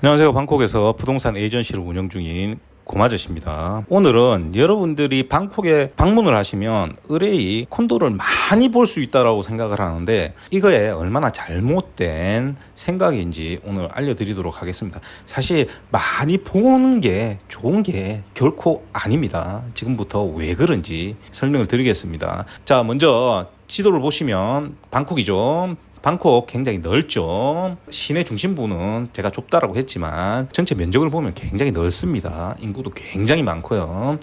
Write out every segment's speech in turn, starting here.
안녕하세요. 방콕에서 부동산 에이전시를 운영 중인 고마저씨입니다. 오늘은 여러분들이 방콕에 방문을 하시면 의뢰이 콘도를 많이 볼 수 있다고 생각을 하는데 이거에 얼마나 잘못된 생각인지 오늘 알려드리도록 하겠습니다. 사실 많이 보는 게 좋은 게 결코 아닙니다. 지금부터 왜 그런지 설명을 드리겠습니다. 자, 먼저 지도를 보시면 방콕이죠. 방콕 굉장히 넓죠. 시내 중심부는 제가 좁다라고 했지만 전체 면적을 보면 굉장히 넓습니다. 인구도 굉장히 많고요.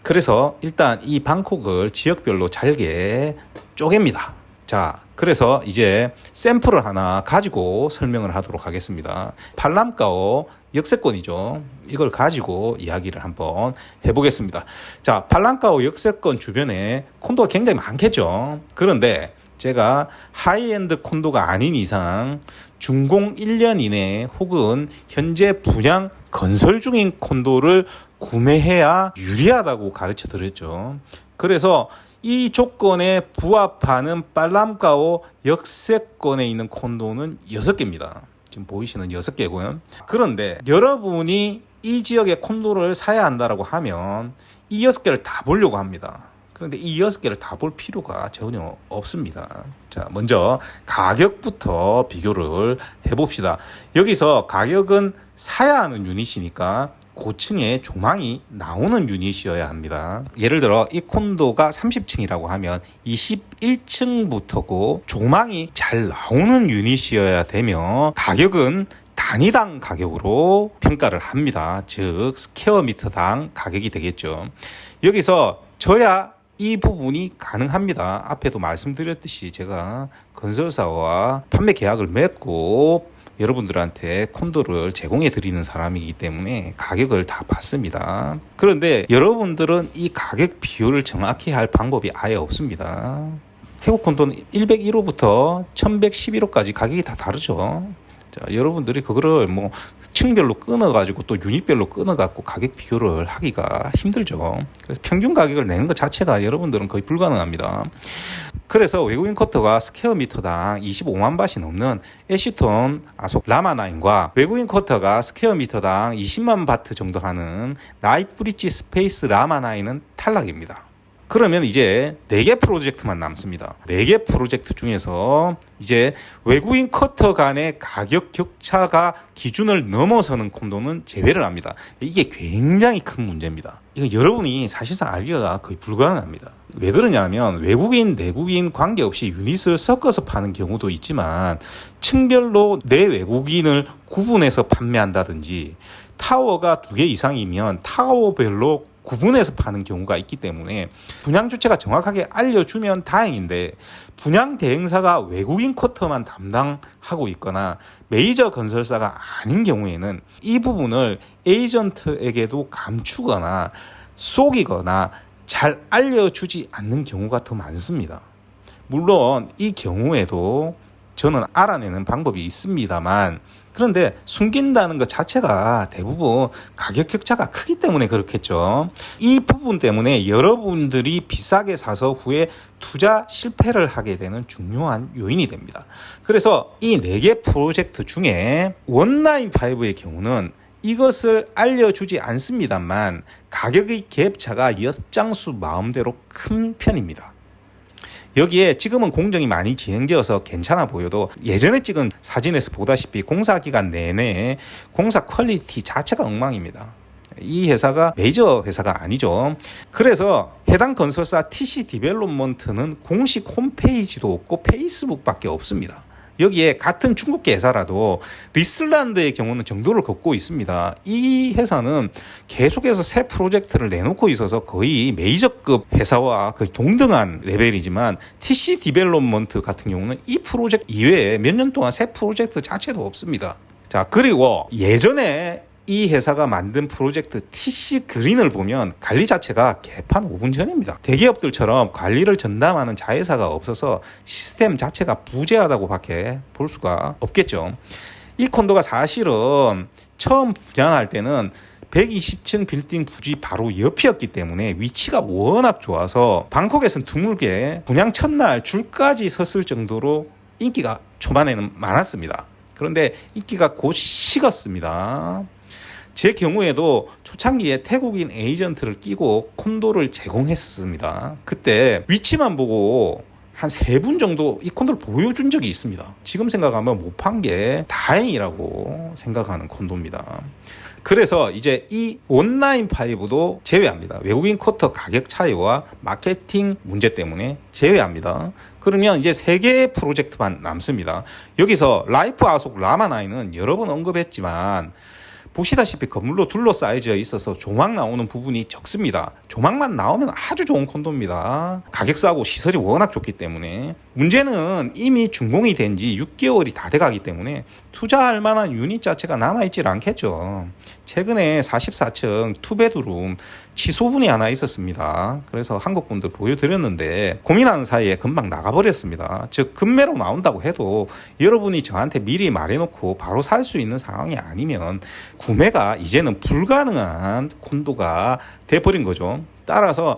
그래서 일단 이 방콕을 지역별로 잘게 쪼갭니다. 자, 그래서 이제 샘플을 하나 가지고 설명을 하도록 하겠습니다. 팔람까오 역세권이죠. 이걸 가지고 이야기를 한번 해보겠습니다. 자, 팔람까오 역세권 주변에 콘도가 굉장히 많겠죠. 그런데 제가 하이엔드 콘도가 아닌 이상 준공 1년 이내 혹은 현재 분양 건설 중인 콘도를 구매해야 유리하다고 가르쳐 드렸죠. 그래서 이 조건에 부합하는 팔람까오 역세권에 있는 콘도는 6개입니다. 지금 보이시는 6개고요. 그런데 여러분이 이 지역의 콘도를 사야 한다고 하면 이 6개를 다 보려고 합니다. 그런데 이 6개를 다 볼 필요가 전혀 없습니다. 자, 먼저 가격부터 비교를 해봅시다. 여기서 가격은 사야 하는 유닛이니까 고층에 조망이 나오는 유닛이어야 합니다. 예를 들어 이 콘도가 30층이라고 하면 21층부터고 조망이 잘 나오는 유닛이어야 되며 가격은 단위당 가격으로 평가를 합니다. 즉 스퀘어미터당 가격이 되겠죠. 여기서 저야 이 부분이 가능합니다. 앞에도 말씀드렸듯이 제가 건설사와 판매 계약을 맺고 여러분들한테 콘도를 제공해 드리는 사람이기 때문에 가격을 다 받습니다. 그런데 여러분들은 이 가격 비율을 정확히 할 방법이 아예 없습니다. 태국 콘도는 101호부터 1111호까지 가격이 다 다르죠. 자, 여러분들이 그거를 뭐 층별로 끊어가지고 또 유닛별로 끊어갖고 가격 비교를 하기가 힘들죠. 그래서 평균 가격을 내는 것 자체가 여러분들은 거의 불가능합니다. 그래서 외국인 쿼터가 스퀘어미터당 25만 바트이 넘는 애쉬톤 아속 라마9과 외국인 쿼터가 스퀘어미터당 20만 바트 정도 하는 나이트브릿지 스페이스 라마9은 탈락입니다. 그러면 이제 4개 프로젝트만 남습니다. 4개 프로젝트 중에서 이제 외국인 쿼터 간의 가격 격차가 기준을 넘어서는 콘도는 제외를 합니다. 이게 굉장히 큰 문제입니다. 이거 여러분이 사실상 알기가 거의 불가능합니다. 왜 그러냐면 외국인, 내국인 관계없이 유닛을 섞어서 파는 경우도 있지만 층별로 내 외국인을 구분해서 판매한다든지 타워가 2개 이상이면 타워별로 구분해서 파는 경우가 있기 때문에 분양 주체가 정확하게 알려주면 다행인데 분양 대행사가 외국인 쿼터만 담당하고 있거나 메이저 건설사가 아닌 경우에는 이 부분을 에이전트에게도 감추거나 속이거나 잘 알려주지 않는 경우가 더 많습니다. 물론 이 경우에도 저는 알아내는 방법이 있습니다만 그런데 숨긴다는 것 자체가 대부분 가격 격차가 크기 때문에 그렇겠죠. 이 부분 때문에 여러분들이 비싸게 사서 후에 투자 실패를 하게 되는 중요한 요인이 됩니다. 그래서 이 4개 프로젝트 중에 195의 경우는 이것을 알려주지 않습니다만 가격의 갭차가 엿장수 마음대로 큰 편입니다. 여기에 지금은 공정이 많이 진행되어서 괜찮아 보여도 예전에 찍은 사진에서 보다시피 공사 기간 내내 공사 퀄리티 자체가 엉망입니다. 이 회사가 메이저 회사가 아니죠. 그래서 해당 건설사 TC 디벨롭먼트는 공식 홈페이지도 없고 페이스북밖에 없습니다. 여기에 같은 중국계 회사라도 리슬란드의 경우는 정도를 걷고 있습니다. 이 회사는 계속해서 새 프로젝트를 내놓고 있어서 거의 메이저급 회사와 거의 동등한 레벨이지만 TC 디벨롭먼트 같은 경우는 이 프로젝트 이외에 몇 년 동안 새 프로젝트 자체도 없습니다. 자, 그리고 예전에 이 회사가 만든 프로젝트 TC 그린을 보면 관리 자체가 개판 5분 전입니다. 대기업들처럼 관리를 전담하는 자회사가 없어서 시스템 자체가 부재하다고 밖에 볼 수가 없겠죠. 이 콘도가 사실은 처음 분양할 때는 120층 빌딩 부지 바로 옆이었기 때문에 위치가 워낙 좋아서 방콕에서는 드물게 분양 첫날 줄까지 섰을 정도로 인기가 초반에는 많았습니다. 그런데 인기가 곧 식었습니다. 제 경우에도 초창기에 태국인 에이전트를 끼고 콘도를 제공했습니다. 그때 위치만 보고 한 3분 정도 이 콘도를 보여준 적이 있습니다. 지금 생각하면 못 판 게 다행이라고 생각하는 콘도입니다. 그래서 이제 이 195도 제외합니다. 외국인 쿼터 가격 차이와 마케팅 문제 때문에 제외합니다. 그러면 이제 3개의 프로젝트만 남습니다. 여기서 라이프 아속 라마9은 여러 번 언급했지만 보시다시피 건물로 둘러싸여져 있어서 조망 나오는 부분이 적습니다. 조망만 나오면 아주 좋은 콘도입니다. 가격 싸고 시설이 워낙 좋기 때문에. 문제는 이미 준공이 된 지 6개월이 다 돼가기 때문에 투자할 만한 유닛 자체가 남아있질 않겠죠. 최근에 44층 투베드룸 취소분이 하나 있었습니다. 그래서 한국분들 보여드렸는데 고민하는 사이에 금방 나가버렸습니다. 즉 급매로 나온다고 해도 여러분이 저한테 미리 말해놓고 바로 살 수 있는 상황이 아니면 구매가 이제는 불가능한 콘도가 돼버린 거죠. 따라서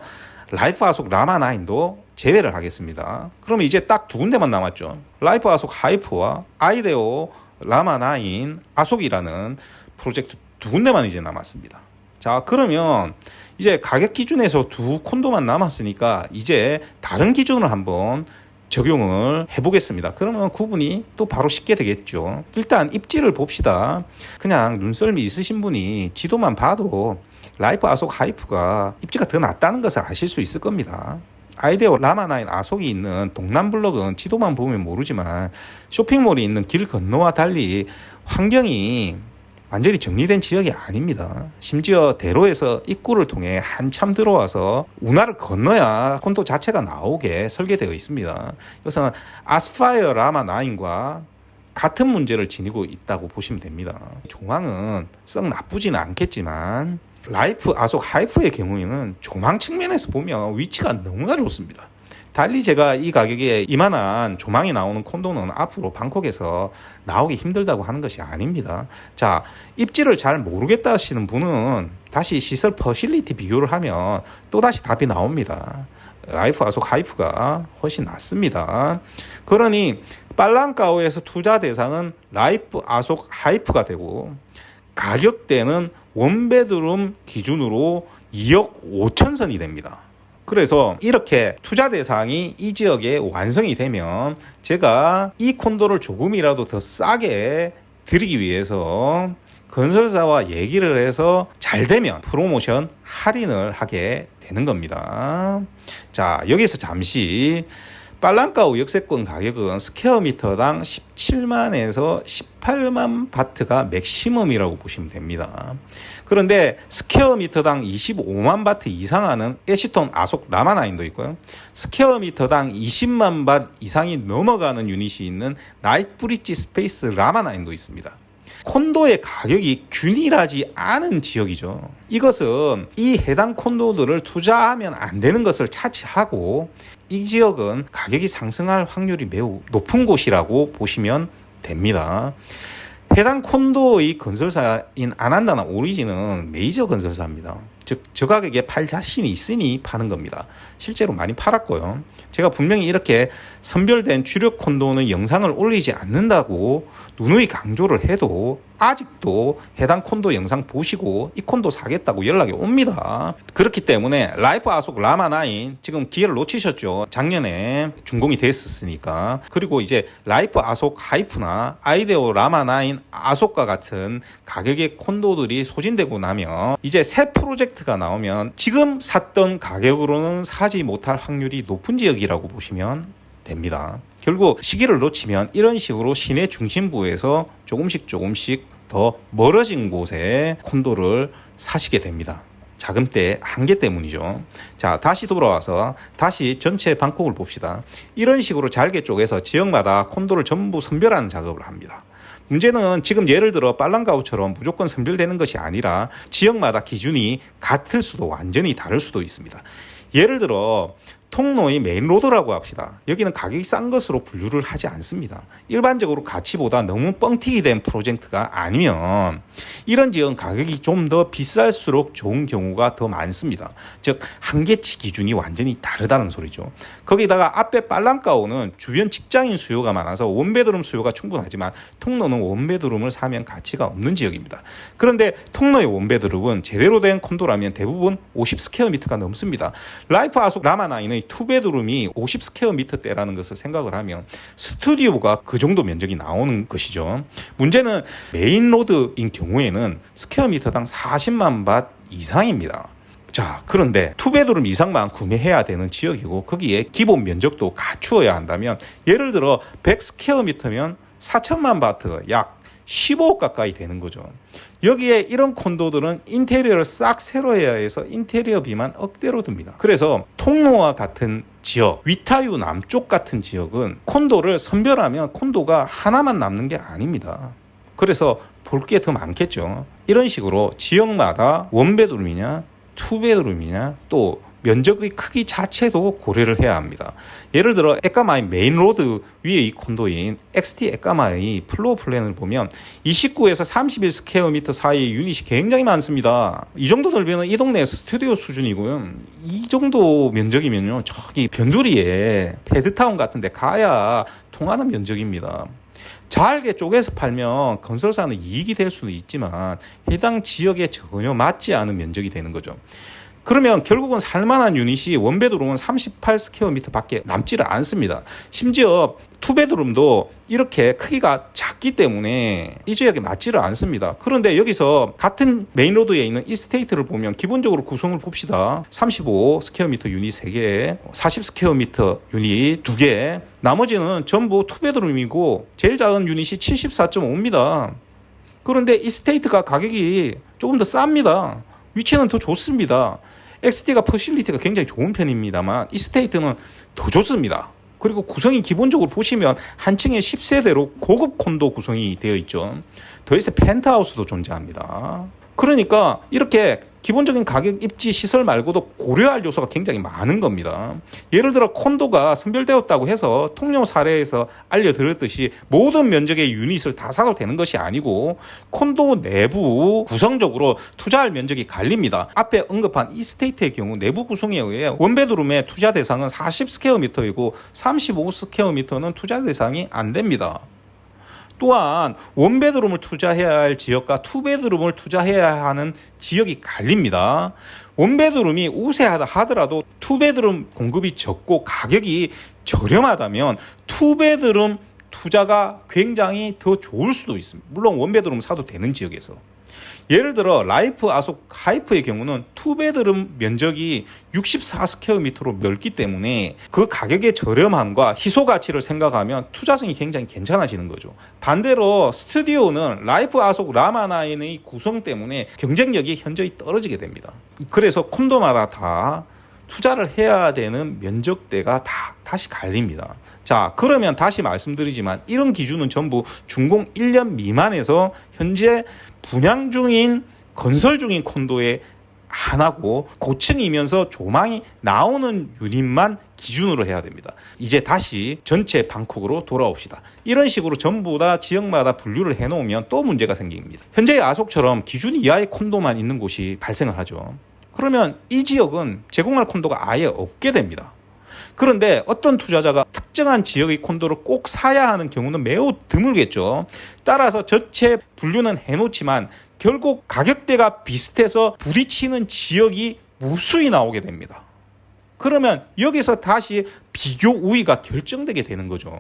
라이프 아속 라마9도 제외를 하겠습니다. 그러면 이제 딱 2군데만 남았죠. 라이프 아속 하이프와 아이데오 라마9 아속이라는 프로젝트 2군데만 이제 남았습니다. 자, 그러면 이제 가격 기준에서 2 콘도만 남았으니까 이제 다른 기준으로 한번 적용을 해보겠습니다. 그러면 구분이 또 바로 쉽게 되겠죠. 일단 입지를 봅시다. 그냥 눈썰미 있으신 분이 지도만 봐도 라이프 아속 하이프가 입지가 더 낫다는 것을 아실 수 있을 겁니다. 아이데오 라마9 아속이 있는 동남블럭은 지도만 보면 모르지만 쇼핑몰이 있는 길 건너와 달리 환경이 완전히 정리된 지역이 아닙니다. 심지어 대로에서 입구를 통해 한참 들어와서 운하를 건너야 콘도 자체가 나오게 설계되어 있습니다. 이것은 아스파이어 라마9과 같은 문제를 지니고 있다고 보시면 됩니다. 조망은 썩 나쁘지는 않겠지만 라이프 아속 하이프의 경우에는 조망 측면에서 보면 위치가 너무나 좋습니다. 달리 제가 이 가격에 이만한 조망이 나오는 콘도는 앞으로 방콕에서 나오기 힘들다고 하는 것이 아닙니다. 자, 입지를 잘 모르겠다 하시는 분은 다시 시설 퍼실리티 비교를 하면 또다시 답이 나옵니다. 라이프 아속 하이프가 훨씬 낫습니다. 그러니 빨랑까오에서 투자 대상은 라이프 아속 하이프가 되고 가격대는 원베드룸 기준으로 2억 5천 선이 됩니다. 그래서 이렇게 투자 대상이 이 지역에 완성이 되면 제가 이 콘도를 조금이라도 더 싸게 드리기 위해서 건설사와 얘기를 해서 잘 되면 프로모션 할인을 하게 되는 겁니다. 자, 여기서 잠시 빨랑까오 역세권 가격은 스퀘어미터당 17만에서 18만 바트가 맥시멈이라고 보시면 됩니다. 그런데 스퀘어미터당 25만 바트 이상 하는 애시톤 아속 라마9도 있고요. 스퀘어미터당 20만 바트 이상이 넘어가는 유닛이 있는 나이트브릿지 스페이스 라마9도 있습니다. 콘도의 가격이 균일하지 않은 지역이죠. 이것은 이 해당 콘도들을 투자하면 안 되는 것을 차치하고 이 지역은 가격이 상승할 확률이 매우 높은 곳이라고 보시면 됩니다. 해당 콘도의 건설사인 아난다나 오리진은 메이저 건설사입니다. 즉, 저 가격에 팔 자신이 있으니 파는 겁니다. 실제로 많이 팔았고요. 제가 분명히 이렇게 선별된 주력 콘도는 영상을 올리지 않는다고 누누이 강조를 해도 아직도 해당 콘도 영상 보시고 이 콘도 사겠다고 연락이 옵니다. 그렇기 때문에 라이프 아속 라마9 지금 기회를 놓치셨죠. 작년에 준공이 됐었으니까. 그리고 이제 라이프 아속 하이프나 아이데오 라마9 아속과 같은 가격의 콘도들이 소진되고 나면 이제 새 프로젝트가 나오면 지금 샀던 가격으로는 사지 못할 확률이 높은 지역이라고 보시면 됩니다. 결국 시기를 놓치면 이런 식으로 시내 중심부에서 조금씩 더 멀어진 곳에 콘도를 사시게 됩니다. 자금대 한계 때문이죠. 자, 다시 돌아와서 다시 전체 방콕을 봅시다. 이런 식으로 잘게 쪼개서 지역마다 콘도를 전부 선별하는 작업을 합니다. 문제는 지금 예를 들어 빨랑가오처럼 무조건 선별되는 것이 아니라 지역마다 기준이 같을 수도 완전히 다를 수도 있습니다. 예를 들어 통로의 메인로드라고 합시다. 여기는 가격이 싼 것으로 분류를 하지 않습니다. 일반적으로 가치보다 너무 뻥튀기 된 프로젝트가 아니면 이런 지역은 가격이 좀 더 비쌀수록 좋은 경우가 더 많습니다. 즉 한계치 기준이 완전히 다르다는 소리죠. 거기다가 앞에 빨랑가오는 주변 직장인 수요가 많아서 원베드룸 수요가 충분하지만 통로는 원베드룸을 사면 가치가 없는 지역입니다. 그런데 통로의 원베드룸은 제대로 된 콘도라면 대부분 50스퀘어미터가 넘습니다. 라이프 아속 라마나인의 투베드룸이 50스퀘어미터대라는 것을 생각을 하면 스튜디오가 그 정도 면적이 나오는 것이죠. 문제는 메인 로드인 경우에는 스퀘어미터당 40만 밭 이상입니다. 자, 그런데 투베드룸 이상만 구매해야 되는 지역이고 거기에 기본 면적도 갖추어야 한다면 예를 들어 100스퀘어미터면 4천만 바트, 약 15억 가까이 되는 거죠. 여기에 이런 콘도들은 인테리어를 싹 새로 해야 해서 인테리어비만 억대로 듭니다. 그래서 통로와 같은 지역, 위타유 남쪽 같은 지역은 콘도를 선별하면 콘도가 하나만 남는 게 아닙니다. 그래서 볼 게 더 많겠죠. 이런 식으로 지역마다 원베드룸이냐 투베드룸이냐 또 면적의 크기 자체도 고려를 해야 합니다. 예를 들어 에까마의 메인 로드 위에 이 콘도인 XT 에까마의 플로어 플랜을 보면 29에서 31스퀘어미터 사이의 유닛이 굉장히 많습니다. 이 정도 넓이는 이 동네에서 스튜디오 수준이고요. 이 정도 면적이면요, 저기 변두리에 베드타운 같은 데 가야 통하는 면적입니다. 잘게 쪼개서 팔면 건설사는 이익이 될 수는 있지만 해당 지역에 전혀 맞지 않은 면적이 되는 거죠. 그러면 결국은 살만한 유닛이 원베드룸은 38스퀘어미터 밖에 남지를 않습니다. 심지어 투베드룸도 이렇게 크기가 작기 때문에 이 지역에 맞지를 않습니다. 그런데 여기서 같은 메인로드에 있는 이스테이트를 보면 기본적으로 구성을 봅시다. 35스퀘어미터 유닛 3개, 40스퀘어미터 유닛 2개, 나머지는 전부 투베드룸이고 제일 작은 유닛이 74.5입니다. 그런데 이스테이트가 가격이 조금 더 쌉니다. 위치는 더 좋습니다. XT가 퍼실리티가 굉장히 좋은 편입니다만 이스테이트는 더 좋습니다. 그리고 구성이 기본적으로 보시면 한 층에 10세대로 고급 콘도 구성이 되어 있죠. 더해서 펜트하우스도 존재합니다. 그러니까 이렇게 기본적인 가격 입지 시설 말고도 고려할 요소가 굉장히 많은 겁니다. 예를 들어 콘도가 선별되었다고 해서 통영 사례에서 알려드렸듯이 모든 면적의 유닛을 다 사도 되는 것이 아니고 콘도 내부 구성적으로 투자할 면적이 갈립니다. 앞에 언급한 이스테이트의 경우 내부 구성에 의해 원베드룸의 투자 대상은 40스퀘어미터이고 35스퀘어미터는 투자 대상이 안 됩니다. 또한 원베드룸을 투자해야 할 지역과 투베드룸을 투자해야 하는 지역이 갈립니다. 원베드룸이 우세하다 하더라도 투베드룸 공급이 적고 가격이 저렴하다면 투베드룸 투자가 굉장히 더 좋을 수도 있습니다. 물론 원베드룸 사도 되는 지역에서. 예를 들어 라이프 아속 하이프의 경우는 투베드룸 면적이 64스퀘어미터로 넓기 때문에 그 가격의 저렴함과 희소 가치를 생각하면 투자성이 굉장히 괜찮아지는 거죠. 반대로 스튜디오는 라이프 아속 라마나인의 구성 때문에 경쟁력이 현저히 떨어지게 됩니다. 그래서 콘도마다 다 투자를 해야 되는 면적대가 다시 갈립니다. 자, 그러면 다시 말씀드리지만 이런 기준은 전부 준공 1년 미만에서 현재 분양 중인 건설 중인 콘도에 하나고 고층이면서 조망이 나오는 유닛만 기준으로 해야 됩니다. 이제 다시 전체 방콕으로 돌아옵시다. 이런 식으로 전부 다 지역마다 분류를 해놓으면 또 문제가 생깁니다. 현재의 아속처럼 기준 이하의 콘도만 있는 곳이 발생을 하죠. 그러면 이 지역은 제공할 콘도가 아예 없게 됩니다. 그런데 어떤 투자자가 특정한 지역의 콘도를 꼭 사야 하는 경우는 매우 드물겠죠. 따라서 전체 분류는 해놓지만 결국 가격대가 비슷해서 부딪히는 지역이 무수히 나오게 됩니다. 그러면 여기서 다시 비교 우위가 결정되게 되는 거죠.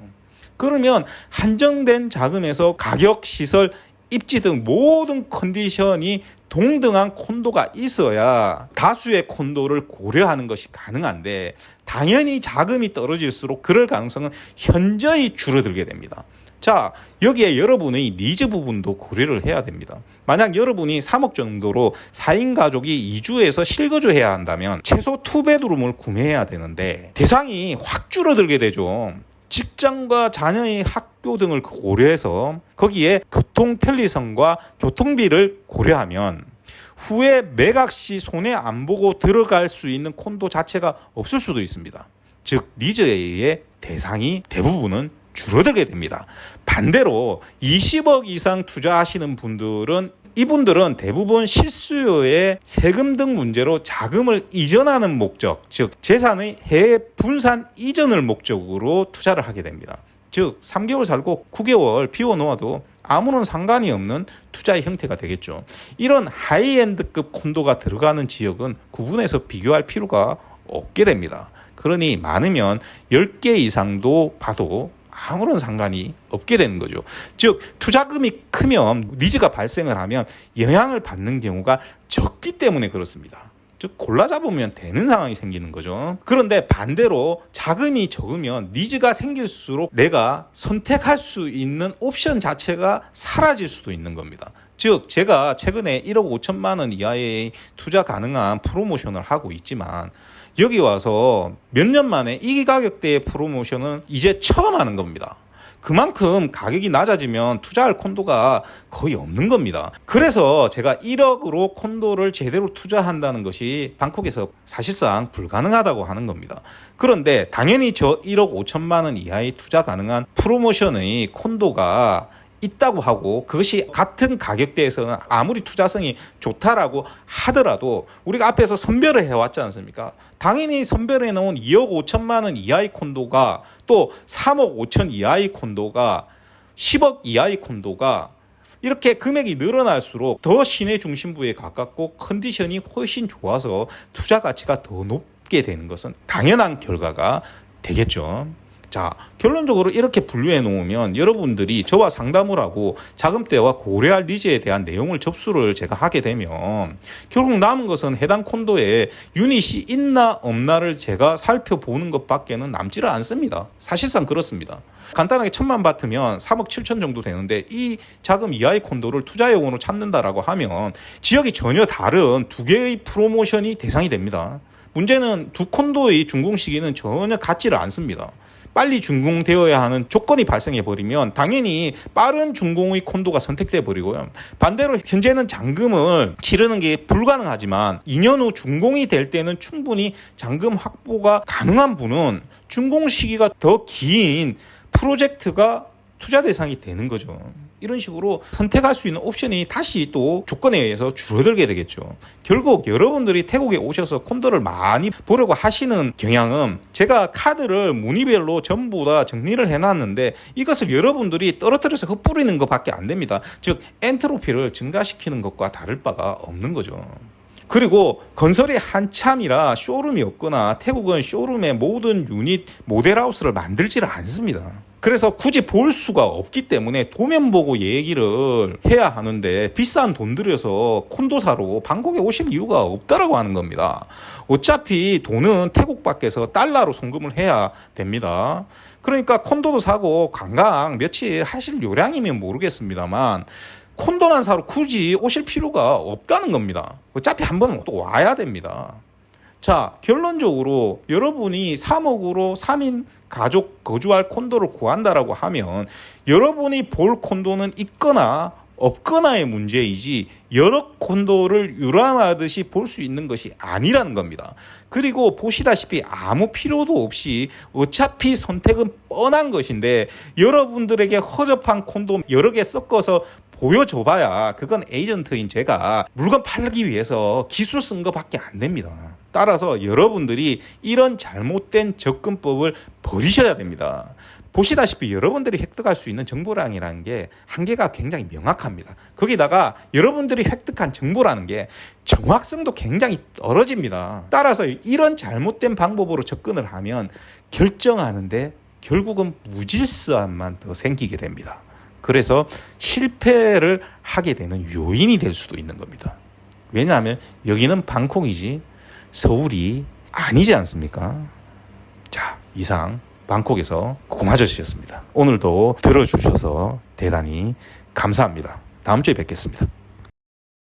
그러면 한정된 자금에서 가격, 시설, 입지 등 모든 컨디션이 동등한 콘도가 있어야 다수의 콘도를 고려하는 것이 가능한데 당연히 자금이 떨어질수록 그럴 가능성은 현저히 줄어들게 됩니다. 자, 여기에 여러분의 니즈 부분도 고려를 해야 됩니다. 만약 여러분이 3억 정도로 4인 가족이 2주에서 실거주해야 한다면 최소 2베드룸을 구매해야 되는데 대상이 확 줄어들게 되죠. 직장과 자녀의 학교 등을 고려해서 거기에 교통 편리성과 교통비를 고려하면 후에 매각 시 손해 안 보고 들어갈 수 있는 콘도 자체가 없을 수도 있습니다. 즉 니즈에 의해 대상이 대부분은 줄어들게 됩니다. 반대로 20억 이상 투자하시는 분들은 이분들은 대부분 실수요의 세금 등 문제로 자금을 이전하는 목적, 즉 재산의 해외 분산 이전을 목적으로 투자를 하게 됩니다. 즉 3개월 살고 9개월 비워놓아도 아무런 상관이 없는 투자의 형태가 되겠죠. 이런 하이엔드급 콘도가 들어가는 지역은 구분해서 비교할 필요가 없게 됩니다. 그러니 많으면 10개 이상도 봐도 아무런 상관이 없게 되는 거죠. 즉 투자금이 크면 리즈가 발생을 하면 영향을 받는 경우가 적기 때문에 그렇습니다. 즉 골라 잡으면 되는 상황이 생기는 거죠. 그런데 반대로 자금이 적으면 니즈가 생길수록 내가 선택할 수 있는 옵션 자체가 사라질 수도 있는 겁니다. 즉 제가 최근에 1억 5천만 원 이하의 투자 가능한 프로모션을 하고 있지만 여기 와서 몇 년 만에 이 가격대의 프로모션은 이제 처음 하는 겁니다. 그만큼 가격이 낮아지면 투자할 콘도가 거의 없는 겁니다. 그래서 제가 1억으로 콘도를 제대로 투자한다는 것이 방콕에서 사실상 불가능하다고 하는 겁니다. 그런데 당연히 저 1억 5천만 원 이하의 투자 가능한 프로모션의 콘도가 있다고 하고 그것이 같은 가격대에서는 아무리 투자성이 좋다라고 하더라도 우리가 앞에서 선별을 해왔지 않습니까? 당연히 선별해 놓은 2억 5천만 원 이하의 콘도가 또 3억 5천 이하의 콘도가 10억 이하의 콘도가 이렇게 금액이 늘어날수록 더 시내 중심부에 가깝고 컨디션이 훨씬 좋아서 투자 가치가 더 높게 되는 것은 당연한 결과가 되겠죠. 자, 결론적으로 이렇게 분류해 놓으면 여러분들이 저와 상담을 하고 자금대와 고려할 니즈에 대한 내용을 접수를 제가 하게 되면 결국 남은 것은 해당 콘도에 유닛이 있나 없나를 제가 살펴보는 것밖에는 남지를 않습니다. 사실상 그렇습니다. 간단하게 1,000만 받으면 3억 7천 정도 되는데 이 자금 이하의 콘도를 투자용으로 찾는다라고 하면 지역이 전혀 다른 두 개의 프로모션이 대상이 됩니다. 문제는 두 콘도의 준공 시기는 전혀 같지를 않습니다. 빨리 준공되어야 하는 조건이 발생해버리면 당연히 빠른 준공의 콘도가 선택돼 버리고요. 반대로 현재는 잔금을 치르는 게 불가능하지만 2년 후 준공이 될 때는 충분히 잔금 확보가 가능한 분은 준공 시기가 더 긴 프로젝트가 투자 대상이 되는 거죠. 이런 식으로 선택할 수 있는 옵션이 다시 또 조건에 의해서 줄어들게 되겠죠. 결국 여러분들이 태국에 오셔서 콘도를 많이 보려고 하시는 경향은 제가 카드를 문의별로 전부 다 정리를 해놨는데 이것을 여러분들이 떨어뜨려서 흩뿌리는 것밖에 안 됩니다. 즉 엔트로피를 증가시키는 것과 다를 바가 없는 거죠. 그리고 건설이 한참이라 쇼룸이 없거나 태국은 쇼룸에 모든 유닛 모델하우스를 만들지를 않습니다. 그래서 굳이 볼 수가 없기 때문에 도면 보고 얘기를 해야 하는데 비싼 돈 들여서 콘도 사러 방콕에 오실 이유가 없다라고 하는 겁니다. 어차피 돈은 태국 밖에서 달러로 송금을 해야 됩니다. 그러니까 콘도도 사고 관광 며칠 하실 요량이면 모르겠습니다만 콘도만 사러 굳이 오실 필요가 없다는 겁니다. 어차피 한 번은 또 와야 됩니다. 자, 결론적으로 여러분이 3억으로 3인 가족 거주할 콘도를 구한다라고 하면 여러분이 볼 콘도는 있거나 없거나의 문제이지 여러 콘도를 유람하듯이 볼 수 있는 것이 아니라는 겁니다. 그리고 보시다시피 아무 필요도 없이 어차피 선택은 뻔한 것인데 여러분들에게 허접한 콘도 여러 개 섞어서 보여줘봐야 그건 에이전트인 제가 물건 팔기 위해서 기술 쓴 것밖에 안 됩니다. 따라서 여러분들이 이런 잘못된 접근법을 버리셔야 됩니다. 보시다시피 여러분들이 획득할 수 있는 정보량이라는 게 한계가 굉장히 명확합니다. 거기다가 여러분들이 획득한 정보라는 게 정확성도 굉장히 떨어집니다. 따라서 이런 잘못된 방법으로 접근을 하면 결정하는데 결국은 무질서함만 더 생기게 됩니다. 그래서 실패를 하게 되는 요인이 될 수도 있는 겁니다. 왜냐하면 여기는 방콕이지 서울이 아니지 않습니까? 자, 이상 방콕에서 고마저씨였습니다. 오늘도 들어주셔서 대단히 감사합니다. 다음 주에 뵙겠습니다.